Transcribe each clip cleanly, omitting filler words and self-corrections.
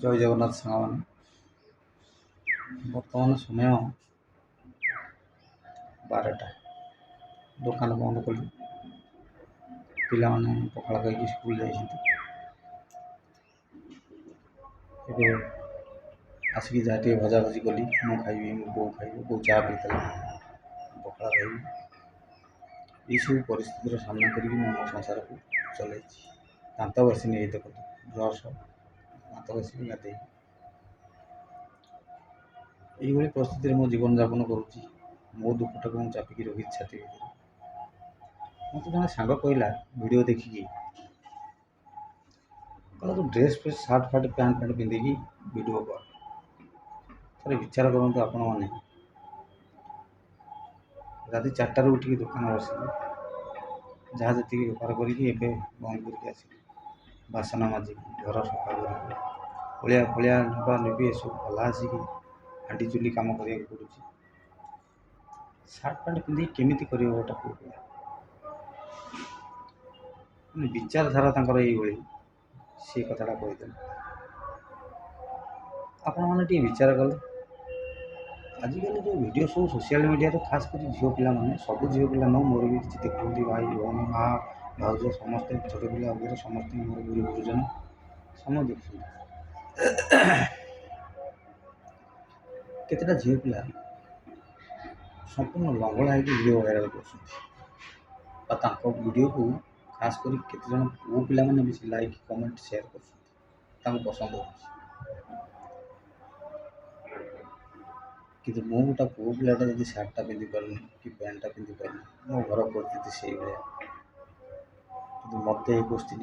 जय जगन्नाथ सामान बर्तमान समय 12टा दुकान बंद कली पिला माने पखाड़ खाई स्कूल जाइए आसिक जहाँ टे भजा भजी कली मु खाइबी मो बो खाइबे बो चाह पीता पखाड़ खाइबी ये सब परिस्थितिर सामना करी मो संसार को चल दात बसी नहीं देख ब्रश दात बसी गाधे ये परिस्थिति मो जीवन यापन करुँची मो दुखटा को चापिकी रखी छाती मत जन सांग कहला वीडियो देखिकी कहला तो ड्रेस फ्रेस सार्ट फार्ट पैंट फैंट पिंधिकी वीडियो कर थे विचार करूँ आपण मैंने राति 4टार उठिकी दुकान बसिली जहाँ जी बेपार करके बंद करके आसिली बासन माजिकी घर सफा कर ओलिया फलिया नवा नेबी सब भला आसिक हांडी चुली कम करा पड़ू सार्ट पैंट पिंधि केमी कर गोटा पुआ विचारधारा ये सी कथाटा कहीदे आपण मैंने विचार कले आजिकल जो वीडियो सब सोशल मीडिया खास कर झील पिला सब झील पिला न मोर भी किसी देखते भाई भौणी माँ भाज समस्ते छोट पिला वगैरह समस्त मोर गुरु गुरुजन समझ देख केतटा झील पिला संपूर्ण लंगड़ा होगी वीडियो वायरल कर वीडियो को खास कर केत जन पुओ पिला माने भी लाइक कमेंट शेयर कर पसंद हो कि मो गोटा पुओ पिलाटा जब सार्टा पिंधि पारे कि पैंटा पिंधि पारे मो घर परिस्थिति से भाया कि मत ये क्वेश्चन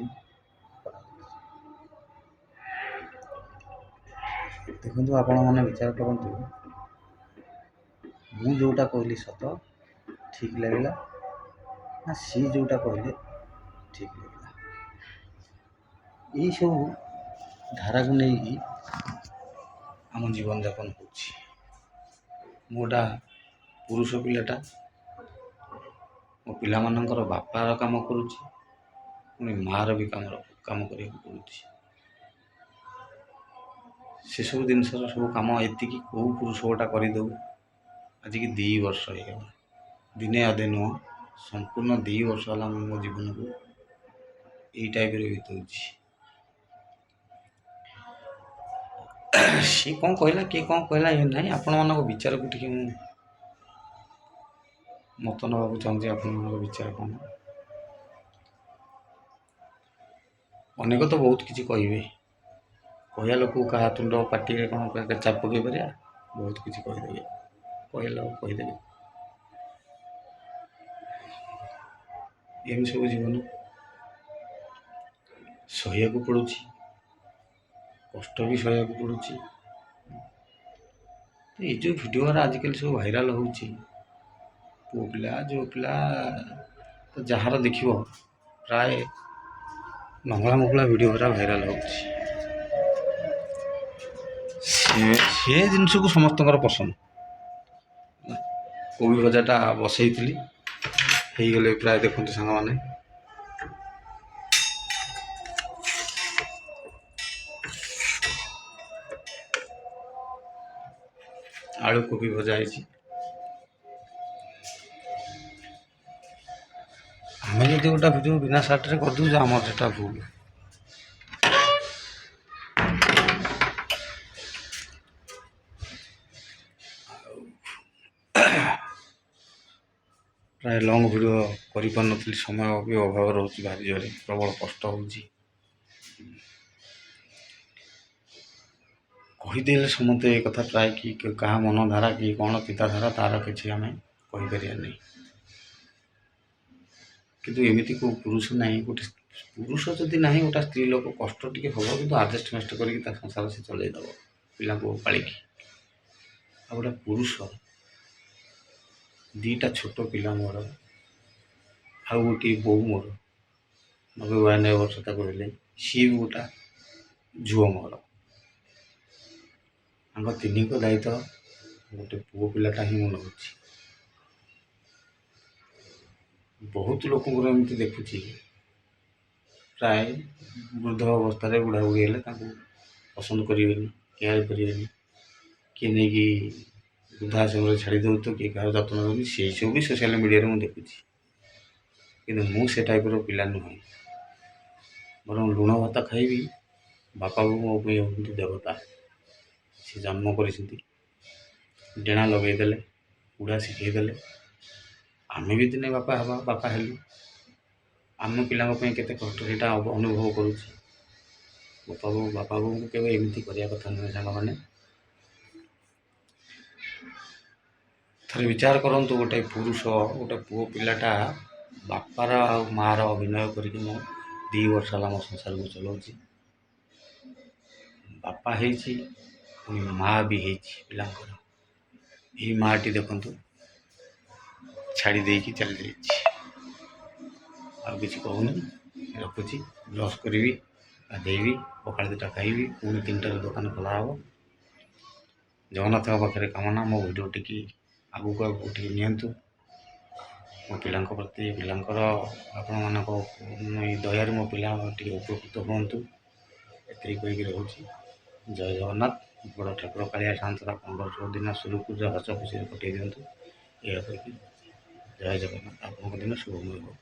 देखो आपण मैंने विचार करूँ मु जोटा कहली सत ठीक लगला ना सी जोटा कहले ठीक लगला ये सब धारा को लेकिन आम जीवन यापन होटा पुरुष पिलाटा मो पिला मानकर बापार काम करुच्ची पुणी मार भी काम करने पड़ुची से सब जिन सब कम एति कौ पुरुष गोटा करदे आज की 2 वर्ष हो दिने अदे नुह संपूर्ण 2 वर्ष है मो जीवन को यही टाइप बीतौची सी कौन कहला किए कौन कहला ये ना आपण मान विचार को टी मत ना चाहिए आप विचार कौन अनेक तो बहुत किसी कहे कहया लोक क्या तुंड पार्टी कौन चाप पकई पार बहुत किसी कहीदे कहला कहीदे एम सब जीवन सह्या को पड़ुची कष्ट भी सह्या को पड़ुची ये जो वीडियो आजिकल सब भाइराल हो पुओ पिला जो पिला तो जार देख प्राय नंगला मुगला वीडियो पूरा भाइराल हो जिनस को समस्त पसंद कोबी भजाटा बसई गले प्राय देखते सांग मैंने आलू कोबी भजा है आम जो गोटा वीडियो बिना सार्टे कर दूँ आम से भूल प्राय लंग वीडियो कर समय भी अभाव रोचे भारी जोरे प्रबल कष्ट होदे समस्ते ये कथा प्राय कि क्या मन धारा कि कौन चिंताधारा तार किसी आम कहीपर नहीं किंतु एमती को पुरुष ना गोटे पुरुष जदि ना गोटा स्त्री लोक कष्ट टी हम कि आडजस्टमेस्ट कर संसार से चलईदेव पिला को पालिकी आ गोटे पुरुष 2टा छोट पिला मोर आ गोटे बो मोर 90-92 वर्ष तक सी भी गोटा झुओ मोर तीन को दायित्व गोटे पुओ पिलाटा ही मुझे नौची बहुत लोक एमती देखुची प्राय वृद्ध अवस्था बुढ़ा बुढ़ी ପସନ୍ଦ କରିବେନି, କେୟାର କରିବେନି, କିଏ ନେଇକି ବୃଦ୍ଧାଶ୍ରମରେ ଛାଡ଼ି ଦେଉ ତ କିଏ କାହାର ଯତ୍ନ ନେଉନି, ସେଇସବୁ ବି ସୋସିଆଲ୍ ମିଡ଼ିଆରେ ମୁଁ ଦେଖୁଛି। କିନ୍ତୁ ମୁଁ ସେ ଟାଇପ୍ର ପିଲା ନୁହେଁ। ବରଂ ଲୁଣ ଭାତ ଖାଇବି, ବାପା ବୋଉ ମୋ ପାଇଁ ହେଉଛନ୍ତି ଦେବତା। ସେ ଜନ୍ମ କରିଛନ୍ତି, ଡେଣା ଲଗେଇଦେଲେ, ଉଡ଼ା ଶିଖେଇଦେଲେ। ଆମେ ବି ଦିନେ ବାପା ହେବା, ବାପା ହେଲୁ। ଆମ ପିଲାଙ୍କ ପାଇଁ କେତେ କଷ୍ଟ ସେଇଟା ଅନୁଭବ କରୁଛି। ବାପା ବୋଉଙ୍କୁ କେବେ ଏମିତି କରିବା କଥା ନୁହେଁ ସାଙ୍ଗମାନେ। ଥରେ ବିଚାର କରନ୍ତୁ, ଗୋଟେ ପୁରୁଷ, ଗୋଟେ ପୁଅ ପିଲାଟା ବାପାର ଆଉ ମାଆର ଅଭିନୟ କରିକି ମୁଁ 2 ବର୍ଷ ହେଲା ମୋ ସଂସାରକୁ ଚଳାଉଛି। ବାପା ହେଇଛି, ପୁଣି ମାଆ ବି ହେଇଛି ପିଲାଙ୍କର। ଏଇ ମାଆଟି ଦେଖନ୍ତୁ ଛାଡ଼ି ଦେଇକି ଚାଲି ଯାଇଛି। ଆଉ କିଛି କହୁନି, ରଖୁଛି। ବ୍ରସ୍ କରିବି, ଗାଧେଇବି, ପଖାଳ 2ଟା ଖାଇବି, ପୁଣି 3ଟାରେ ଦୋକାନ ଖୋଲା ହେବ। ଜଗନ୍ନାଥଙ୍କ ପାଖରେ କାମନା ମୋ ଭିଡ଼ିଓ ଟିକେ ଆଗକୁ ଟିକେ ନିଅନ୍ତୁ। ମୋ ପିଲାଙ୍କ ପ୍ରତି, ପିଲାଙ୍କର ଆପଣମାନଙ୍କ ଏଇ ଦୟାରେ ମୋ ପିଲା ଟିକେ ଉପକୃତ ହୁଅନ୍ତୁ। ଏତିକି କହିକି ରହୁଛି। ଜୟ ଜଗନ୍ନାଥ। ବଡ଼ ଠାକୁର କାଳିଆ ସାଆନ୍ତରା 15 ଦିନ ସୁରୁଖୁରୁରେ ହସ ଖୁସିରେ କଟେଇ ଦିଅନ୍ତୁ। ଏହା କହିକି ଜୟ ଜଗନ୍ନାଥ। ଆପଣଙ୍କ ଦିନ ଶୁଭମୟ ହେଉ।